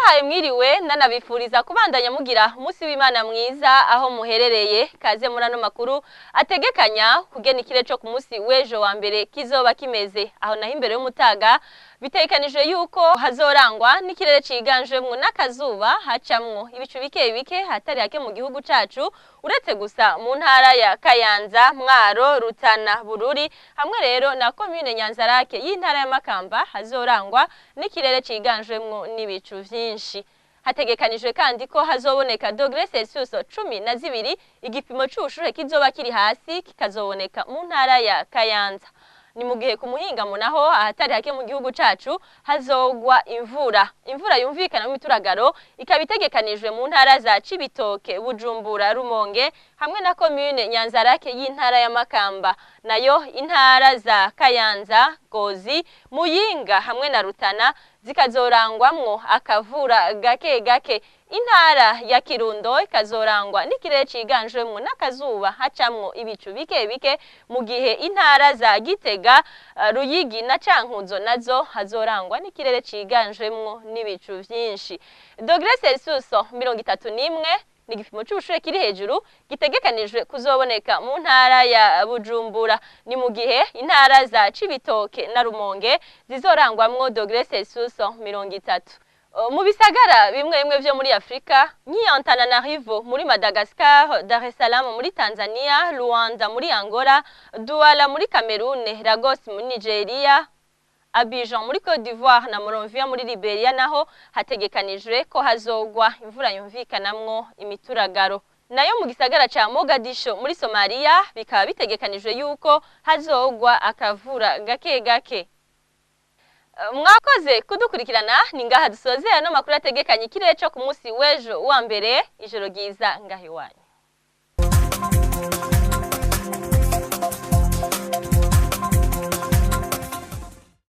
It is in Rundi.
ndabahaye mwiriwe nanabifuriza kubandanya mugira umunsi w'Imana mwiza aho muherereye. Kaze muri ano makuru ategekanya kugena ikire cyo ku munsi w'ejo wa mbere kizoba kimeze. Aho naho imbere y'umutaga bitekanijwe yuko hazorangwa n'ikirere ciganjemwo n'akazuba hacamwo ibicu bike bike hatari hake mu gihugu cacu, uretse gusa mu ntara ya Kayanza, Mwaro, Rutana, Bururi hamwe rero na commune Nyanzarake y'intara ya Makamba hazorangwa n'ikirere ciganjemwo n'ibicu vyinshi. Hategekanijwe kandi ko hazoboneka dogere Celsius 12, igipimo c'ubushuhe kizoba kiri hasi kikazoboneka mu ntara ya Kayanza. Ni mu gihe ku muhingamo naho ahatari hake mu gihugu cacu hazogwa imvura yumvikana mu mituragaro, ikaba itegekanijwe mu ntara za Cibitoke, Bujumbura, Rumonge hamwe na commune Nyanzarake y'intara ya Makamba, nayo intara za Kayanza, Ngozi, Muyinga hamwe na Rutana zikazorangwamwo akavura gake gake. Intara ya Kirundo ikazorangwa n'ikirere ciganjemwo n'akazuba hacamwo ibicu bike bike, mu gihe intara za Gitega, Ruyigi na Cankuzo nazo hazorangwa n'ikirere ciganjemwo n'ibicu vyinshi. Dogere Celsius 31 ni igipimo c'ubushuhe kiri hejuru gitegekanijwe kuzoboneka mu ntara ya Bujumbura. Ni mu gihe intara za Cibitoke na Rumonge zizorangwamwo dogere Celsius 30. Mu bisagara bimwe bimwe vyo muri Afrika, Antananarivo muri Madagascar, Dar es Salaam muri Tanzania, Luanda muri Angola, Douala muri Cameroon, Lagos muri Nigeria, Abidjan muri Côte d'Ivoire na Monrovia muri Liberia naho hategekanijwe ko hazogwa imvura yumvikanamwo imituragaro. Nayo mu gisagara ca Mogadisho muri Somalia bikaba bitegekanijwe yuko hazogwa akavura gake gake. Mwakoze kudukurikirana, ni ngaha dusozera no makuru ategekanye ikirere cyo ku munsi w'ejo wa mbere. Ijoro ryiza ngahiwanyu.